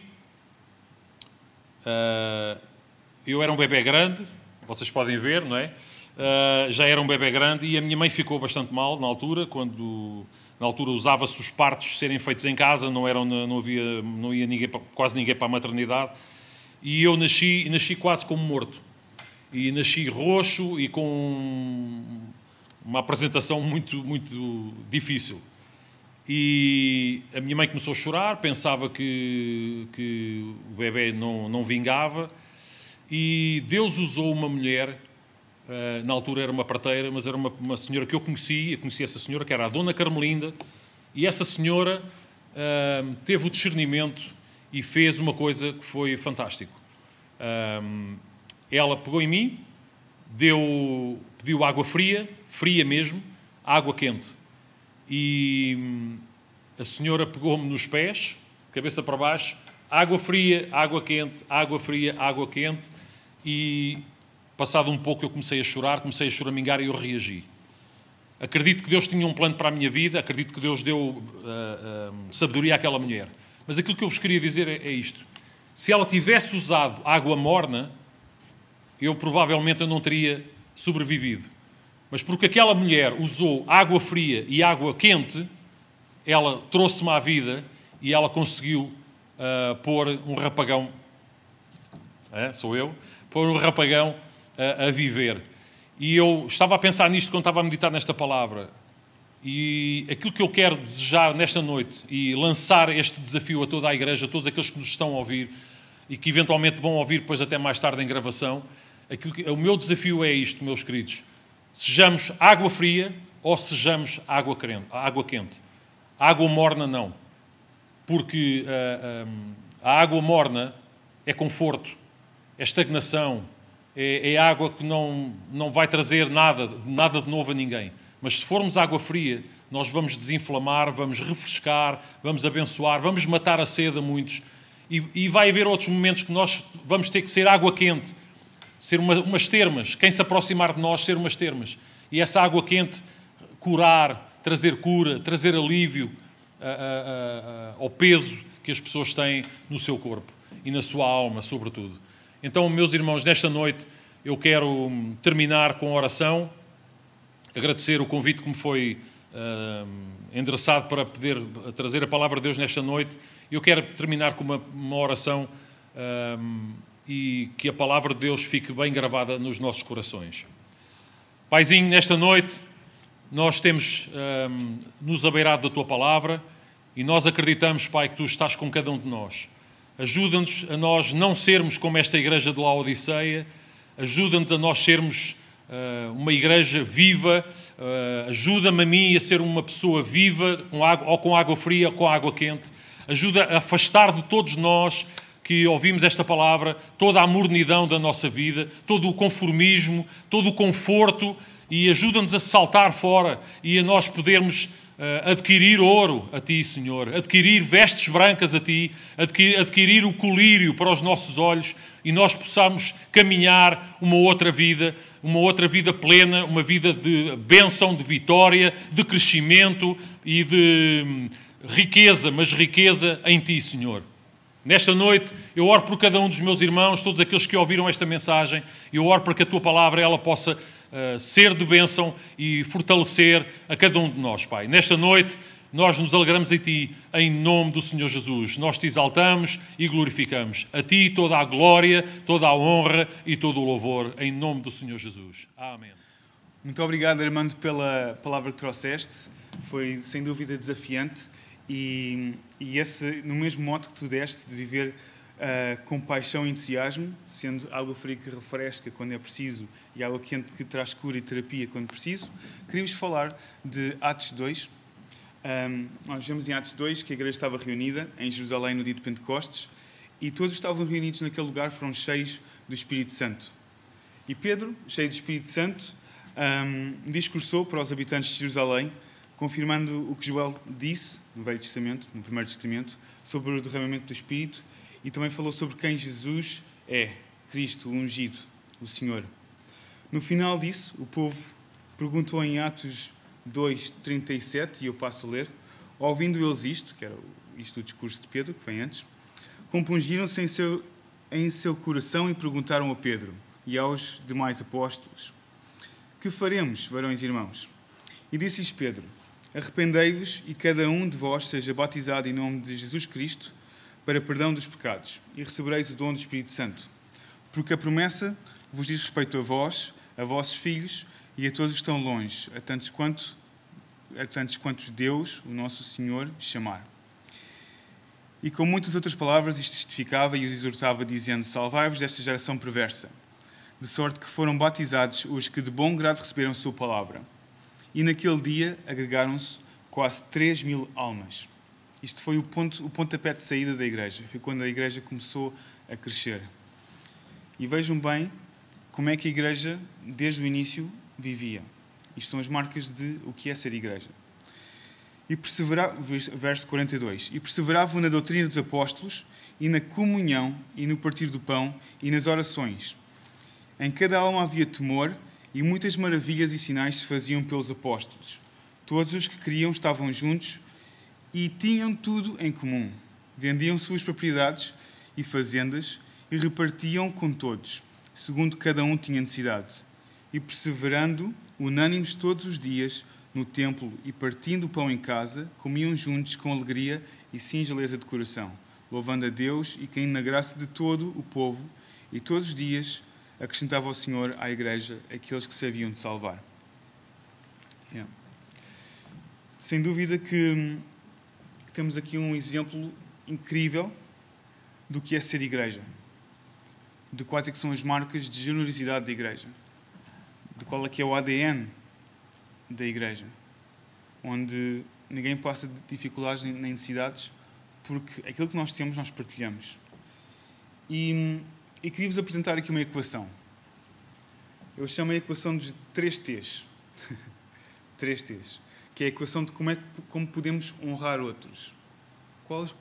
[SPEAKER 3] eu era um bebê grande, vocês podem ver, não é? Já era um bebê grande e a minha mãe ficou bastante mal na altura, quando na altura usava-se os partos serem feitos em casa, não ia quase ninguém para a maternidade, e eu nasci quase como morto. E nasci roxo e com uma apresentação muito, muito difícil. E a minha mãe começou a chorar, pensava que o bebê não vingava, e Deus usou uma mulher, na altura era uma parteira, mas era uma senhora que eu conheci essa senhora, que era a Dona Carmelinda, e essa senhora teve o discernimento e fez uma coisa que foi fantástico. Ela pegou em mim, pediu água fria mesmo, água quente. E a senhora pegou-me nos pés, cabeça para baixo, água fria, água quente, água fria, água quente, e passado um pouco eu comecei a chorar, comecei a choramingar e eu reagi. Acredito que Deus tinha um plano para a minha vida, acredito que Deus deu sabedoria àquela mulher. Mas aquilo que eu vos queria dizer é isto. Se ela tivesse usado água morna, eu provavelmente não teria sobrevivido. Mas porque aquela mulher usou água fria e água quente, ela trouxe-me à vida e ela conseguiu pôr um rapagão, sou eu, pôr um rapagão a viver. E eu estava a pensar nisto quando estava a meditar nesta palavra. E aquilo que eu quero desejar nesta noite e lançar este desafio a toda a igreja, a todos aqueles que nos estão a ouvir e que eventualmente vão ouvir depois até mais tarde em gravação, o meu desafio é isto, meus queridos. Sejamos água fria ou sejamos água quente. Água morna não. Porque a água morna é conforto, é estagnação, é água que não vai trazer nada de novo a ninguém. Mas se formos água fria, nós vamos desinflamar, vamos refrescar, vamos abençoar, vamos matar a sede a muitos. E vai haver outros momentos que nós vamos ter que ser água quente, ser umas termas. Quem se aproximar de nós, ser umas termas. E essa água quente curar, trazer cura, trazer alívio ao peso que as pessoas têm no seu corpo. e na sua alma, sobretudo. Então, meus irmãos, nesta noite eu quero terminar com a oração, agradecer o convite que me foi endereçado para poder trazer a palavra de Deus nesta noite. Eu quero terminar com uma oração e que a palavra de Deus fique bem gravada nos nossos corações. Paizinho, nesta noite nós temos nos abeirado da Tua palavra e nós acreditamos, Pai, que Tu estás com cada um de nós. Ajuda-nos a nós não sermos como esta igreja de Laodiceia, ajuda-nos a nós sermos uma igreja viva, ajuda-me a mim a ser uma pessoa viva, ou com água fria ou com água quente. Ajuda a afastar de todos nós que ouvimos esta palavra toda a mornidão da nossa vida, todo o conformismo, todo o conforto, e ajuda-nos a saltar fora e a nós podermos adquirir ouro a Ti, Senhor, adquirir vestes brancas a Ti, adquirir o colírio para os nossos olhos e nós possamos caminhar uma outra vida plena, uma vida de bênção, de vitória, de crescimento e de riqueza, mas riqueza em Ti, Senhor. Nesta noite, eu oro por cada um dos meus irmãos, todos aqueles que ouviram esta mensagem, eu oro para que a Tua palavra ela possa ser de bênção e fortalecer a cada um de nós, Pai. Nesta noite, nós nos alegramos em Ti, em nome do Senhor Jesus. Nós Te exaltamos e glorificamos. A Ti toda a glória, toda a honra e todo o louvor, em nome do Senhor Jesus. Amém.
[SPEAKER 1] Muito obrigado, Armando, pela palavra que trouxeste. Foi, sem dúvida, desafiante. E esse, no mesmo modo que tu deste, de viver com paixão e entusiasmo, sendo água fria que refresca quando é preciso e água quente que traz cura e terapia quando preciso, queríamos falar de Atos 2. Nós vemos em Atos 2 que a igreja estava reunida em Jerusalém no dia de Pentecostes e todos estavam reunidos naquele lugar, foram cheios do Espírito Santo. E Pedro, cheio do Espírito Santo, discursou para os habitantes de Jerusalém, confirmando o que Joel disse no Velho Testamento, no Primeiro Testamento, sobre o derramamento do Espírito, e também falou sobre quem Jesus é, Cristo, o ungido, o Senhor. No final disso, o povo perguntou em Atos 2:37, e eu passo a ler, ouvindo eles isto, que era isto o discurso de Pedro, que vem antes, compungiram-se em seu coração e perguntaram a Pedro e aos demais apóstolos: que faremos, varões e irmãos? E disse-lhes Pedro: arrependei-vos e cada um de vós seja batizado em nome de Jesus Cristo para perdão dos pecados, e recebereis o dom do Espírito Santo. Porque a promessa vos diz respeito a vós, a vossos filhos e a todos que estão longe, a tantos quantos Deus, o nosso Senhor, chamar. E com muitas outras palavras isto testificava e os exortava, dizendo: salvai-vos desta geração perversa. De sorte que foram batizados os que de bom grado receberam a sua palavra. E naquele dia agregaram-se quase 3.000 almas. Isto foi o pontapé de saída da igreja. Foi quando a igreja começou a crescer. E vejam bem como é que a igreja, desde o início, vivia. Isto são as marcas de o que é ser igreja. E verso 42. E perseveravam na doutrina dos apóstolos, e na comunhão, e no partir do pão, e nas orações. Em cada alma havia temor, e muitas maravilhas e sinais se faziam pelos apóstolos. Todos os que criam estavam juntos e tinham tudo em comum. Vendiam suas propriedades e fazendas e repartiam com todos, segundo cada um tinha necessidade. E perseverando, unânimes todos os dias, no templo e partindo o pão em casa, comiam juntos com alegria e singeleza de coração, louvando a Deus e caindo na graça de todo o povo, e todos os dias acrescentava ao Senhor à igreja aqueles que se haviam de salvar. Sem dúvida que temos aqui um exemplo incrível do que é ser igreja, de quais é que são as marcas de generosidade da igreja, de qual é que é o ADN da igreja, onde ninguém passa de dificuldades nem necessidades, porque aquilo que nós temos nós partilhamos. E queria-vos apresentar aqui uma equação. Eu chamo a equação dos 3 T's. 3 T's. Que é a equação de como podemos honrar outros.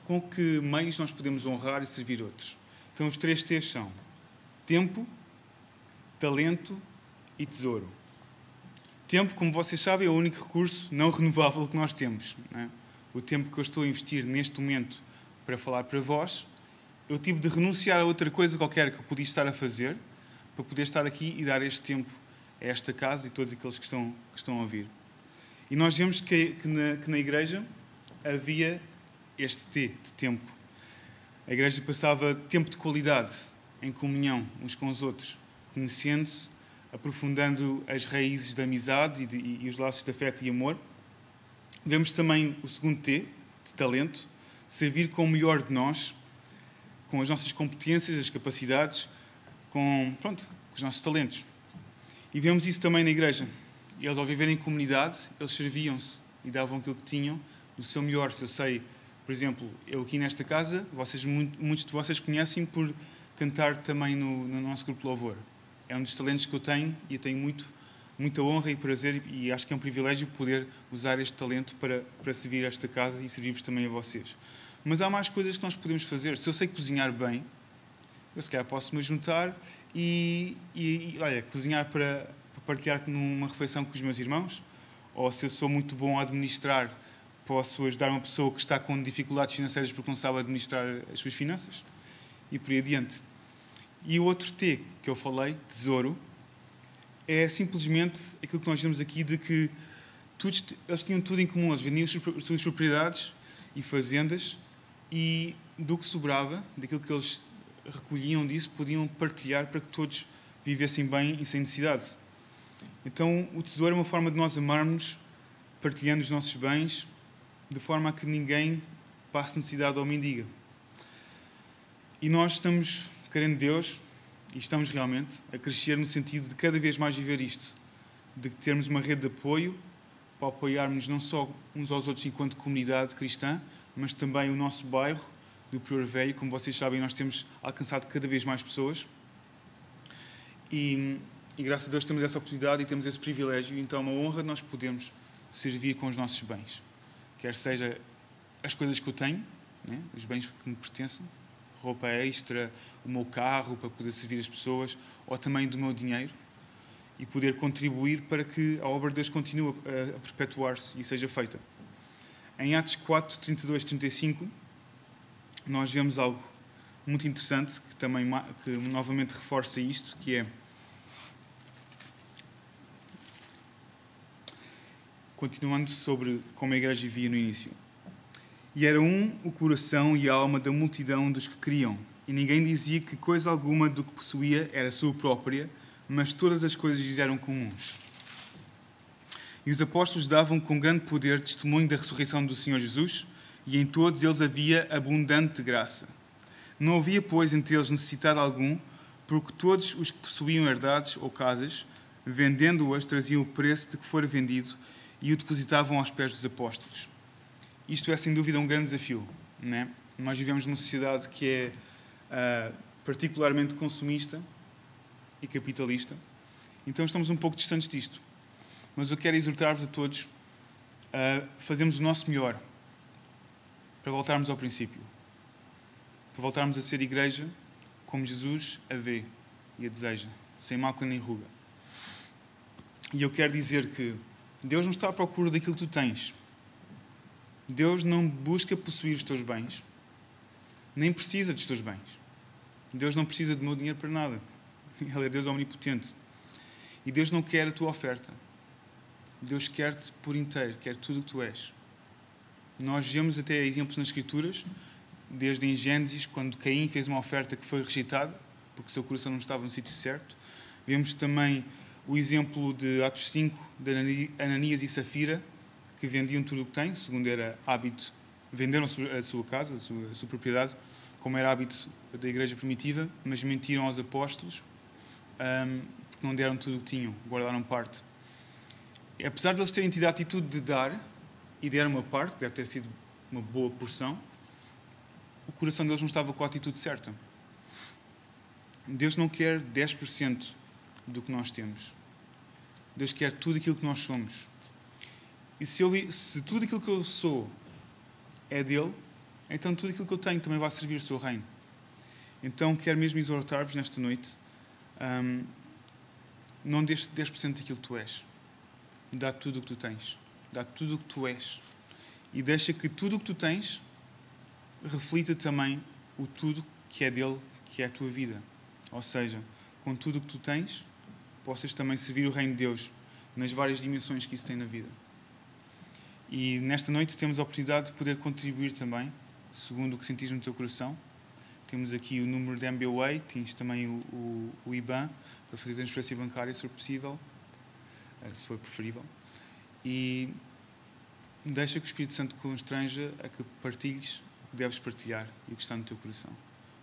[SPEAKER 1] Com que meios nós podemos honrar e servir outros. Então os 3 T's são tempo, talento e tesouro. Tempo, como vocês sabem, é o único recurso não renovável que nós temos. Não é? O tempo que eu estou a investir neste momento para falar para vós eu tive de renunciar a outra coisa qualquer que eu podia estar a fazer para poder estar aqui e dar este tempo a esta casa e todos aqueles que estão a ouvir. E nós vemos que na igreja havia este de tempo. A igreja passava tempo de qualidade, em comunhão uns com os outros, conhecendo-se, aprofundando as raízes da amizade e os laços de afeto e amor. Vemos também o segundo T, de talento, servir com o melhor de nós, com as nossas competências, as capacidades, com os nossos talentos. E vemos isso também na igreja. Eles, ao viverem em comunidade, eles serviam-se e davam aquilo que tinham do seu melhor. Se eu sei, por exemplo, eu aqui nesta casa, muitos de vocês conhecem por cantar também no nosso grupo de louvor. É um dos talentos que eu tenho e eu tenho muita honra e prazer e acho que é um privilégio poder usar este talento para servir esta casa e servir-vos também a vocês. Mas há mais coisas que nós podemos fazer. Se eu sei cozinhar bem, eu se calhar posso me juntar e cozinhar para partilhar numa refeição com os meus irmãos. Ou se eu sou muito bom a administrar, posso ajudar uma pessoa que está com dificuldades financeiras porque não sabe administrar as suas finanças. E por aí adiante. E o outro T que eu falei, tesouro, é simplesmente aquilo que nós vemos aqui de que eles tinham tudo em comum. Eles vendiam as suas propriedades e fazendas e do que sobrava, daquilo que eles recolhiam disso, podiam partilhar para que todos vivessem bem e sem necessidade. Então, o tesouro é uma forma de nós amarmos, partilhando os nossos bens, de forma a que ninguém passe necessidade ou mendiga. E nós estamos, querendo Deus, e estamos realmente a crescer no sentido de cada vez mais viver isto, de termos uma rede de apoio, para apoiarmos não só uns aos outros enquanto comunidade cristã, mas também o nosso bairro do Prior Velho. Como vocês sabem, nós temos alcançado cada vez mais pessoas e graças a Deus temos essa oportunidade e temos esse privilégio. Então é uma honra nós podermos servir com os nossos bens, quer seja as coisas que eu tenho, né? Os bens que me pertencem, roupa extra, o meu carro para poder servir as pessoas, ou também do meu dinheiro, e poder contribuir para que a obra de Deus continue a perpetuar-se e seja feita. Em Atos 4, 32, 35, nós vemos algo muito interessante que novamente reforça isto, que é, continuando sobre como a igreja vivia no início. E era o coração e a alma da multidão dos que criam, e ninguém dizia que coisa alguma do que possuía era sua própria, mas todas as coisas lhes eram comuns. E os apóstolos davam com grande poder testemunho da ressurreição do Senhor Jesus, e em todos eles havia abundante graça. Não havia, pois, entre eles necessidade algum, porque todos os que possuíam herdades ou casas, vendendo-as, traziam o preço de que fora vendido e o depositavam aos pés dos apóstolos. Isto é, sem dúvida, um grande desafio, não é? Nós vivemos numa sociedade que é particularmente consumista e capitalista, então estamos um pouco distantes disto. Mas eu quero exortar-vos a todos a fazermos o nosso melhor para voltarmos ao princípio, para voltarmos a ser igreja como Jesus a vê e a deseja, sem mácula nem ruga. E eu quero dizer que Deus não está à procura daquilo que tu tens. Deus não busca possuir os teus bens, nem precisa dos teus bens. Deus não precisa do meu dinheiro para nada. Ele é Deus omnipotente. E Deus não quer a tua oferta. Deus quer-te por inteiro, quer tudo o que tu és. Nós vemos até exemplos nas Escrituras, desde em Gênesis, quando Caim fez uma oferta que foi rejeitada, porque o seu coração não estava no sítio certo. Vemos também o exemplo de Atos 5, de Ananias e Safira, que vendiam tudo o que têm, segundo era hábito, venderam a sua casa, a sua propriedade, como era hábito da igreja primitiva, mas mentiram aos apóstolos, porque não deram tudo o que tinham, guardaram parte. E, apesar de eles terem tido a atitude de dar, e deram uma parte, deve ter sido uma boa porção, o coração deles não estava com a atitude certa. Deus não quer 10% do que nós temos. Deus quer tudo aquilo que nós somos. E se tudo aquilo que eu sou é dele, então tudo aquilo que eu tenho também vai servir o seu reino. Então quero mesmo exortar-vos nesta noite, não deixes 10% daquilo que tu és. Dá tudo o que tu tens. Dá tudo o que tu és. E deixa que tudo o que tu tens reflita também o tudo que é dele, que é a tua vida. Ou seja, com tudo o que tu tens, possas também servir o reino de Deus nas várias dimensões que isso tem na vida. E nesta noite temos a oportunidade de poder contribuir também, segundo o que sentis no teu coração. Temos aqui o número de MBWay, tens também o IBAN, para fazer transferência bancária, se for possível, se for preferível. E deixa que o Espírito Santo constranja a que partilhes o que deves partilhar e o que está no teu coração.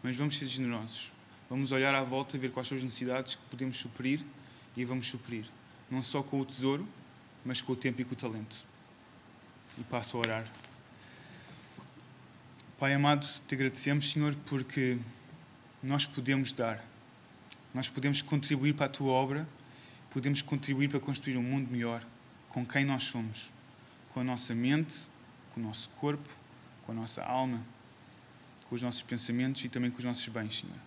[SPEAKER 1] Mas vamos ser generosos. Vamos olhar à volta e ver quais são as necessidades que podemos suprir e vamos suprir. Não só com o tesouro, mas com o tempo e com o talento. E passo a orar. Pai amado, te agradecemos, Senhor, porque nós podemos dar. Nós podemos contribuir para a tua obra, podemos contribuir para construir um mundo melhor com quem nós somos. Com a nossa mente, com o nosso corpo, com a nossa alma, com os nossos pensamentos e também com os nossos bens, Senhor.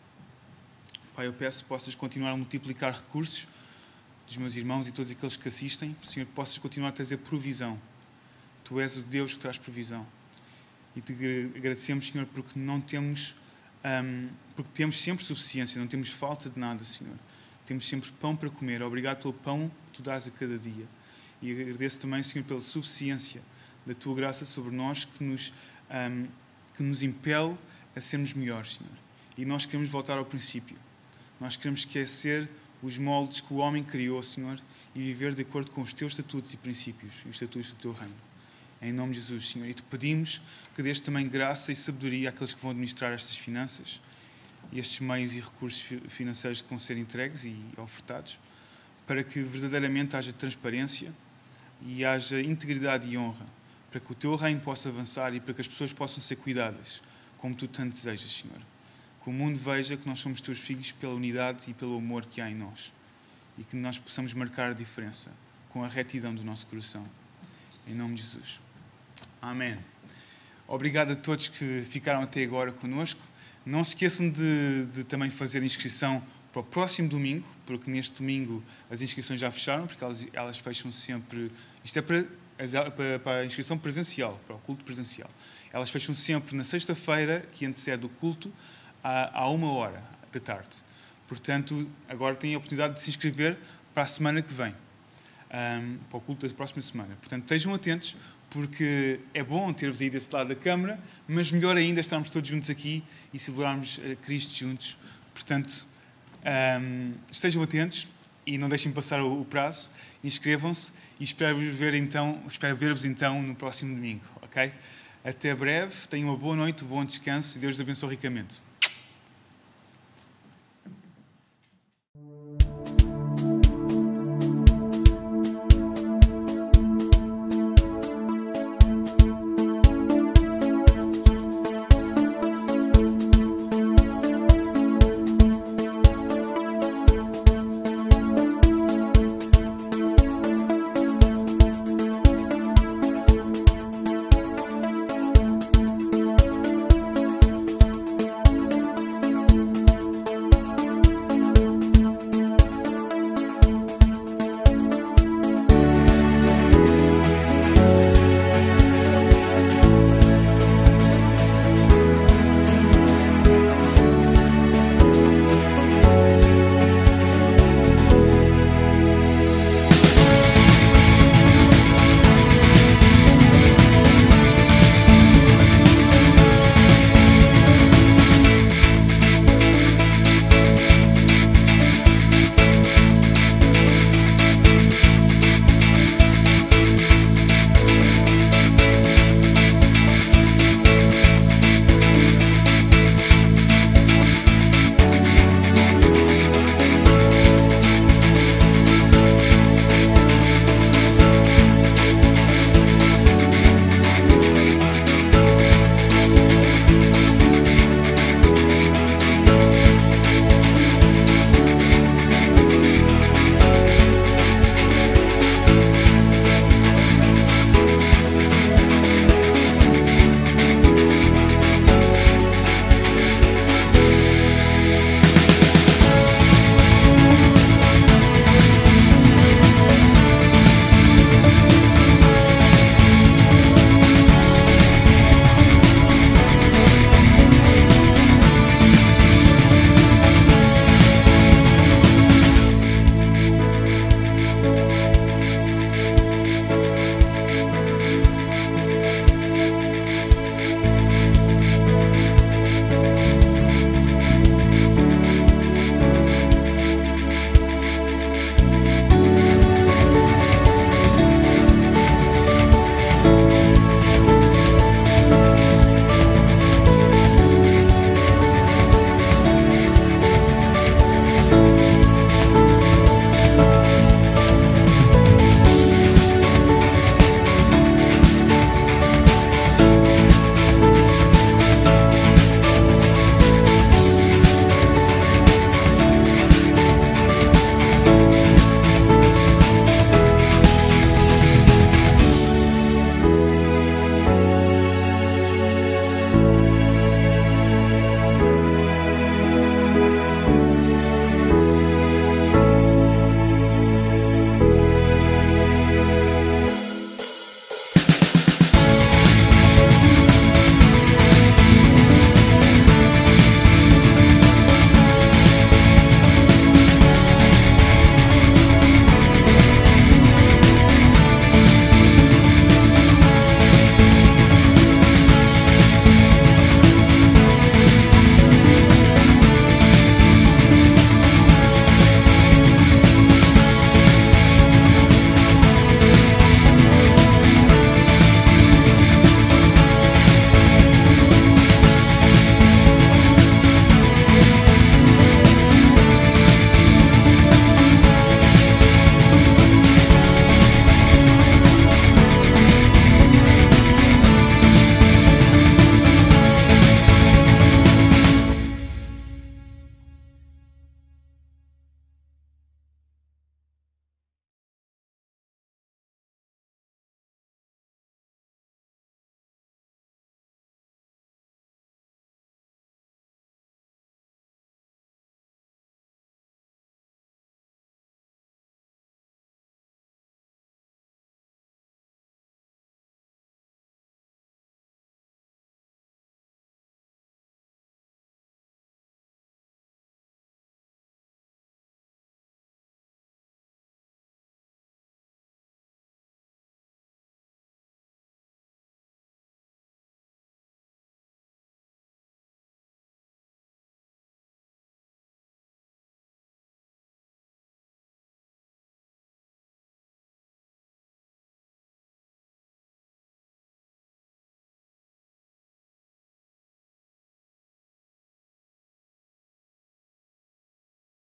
[SPEAKER 1] Pai, eu peço que possas continuar a multiplicar recursos dos meus irmãos e todos aqueles que assistem. Senhor, que possas continuar a trazer provisão. Tu és o Deus que traz provisão. E te agradecemos, Senhor, porque não temos, porque temos sempre suficiência, não temos falta de nada, Senhor. Temos sempre pão para comer. Obrigado pelo pão que tu dás a cada dia. E agradeço também, Senhor, pela suficiência da tua graça sobre nós que nos impele a sermos melhores, Senhor. E nós queremos voltar ao princípio. Nós queremos esquecer os moldes que o homem criou, Senhor, e viver de acordo com os teus estatutos e princípios, e os estatutos do teu reino. Em nome de Jesus, Senhor. E te pedimos que dês também graça e sabedoria àqueles que vão administrar estas finanças e estes meios e recursos financeiros que vão ser entregues e ofertados, para que verdadeiramente haja transparência e haja integridade e honra, para que o teu reino possa avançar e para que as pessoas possam ser cuidadas, como tu tanto desejas, Senhor. Que o mundo veja que nós somos teus filhos pela unidade e pelo amor que há em nós. E que nós possamos marcar a diferença com a retidão do nosso coração. Em nome de Jesus. Amém. Obrigado a todos que ficaram até agora connosco. Não se esqueçam de também fazer inscrição para o próximo domingo, porque neste domingo as inscrições já fecharam, porque elas fecham sempre... Isto é para a inscrição presencial, para o culto presencial. Elas fecham sempre na sexta-feira, que antecede o culto, à 1h da tarde. Portanto, agora têm a oportunidade de se inscrever para a semana que vem, para o culto da próxima semana. Portanto, estejam atentos, porque é bom ter-vos aí desse lado da câmara, mas melhor ainda estarmos todos juntos aqui e celebrarmos Cristo juntos. Portanto, estejam atentos e não deixem passar o prazo, inscrevam-se e espero ver-vos então no próximo domingo, ok? Até breve, tenham uma boa noite, um bom descanso e Deus os abençoe ricamente.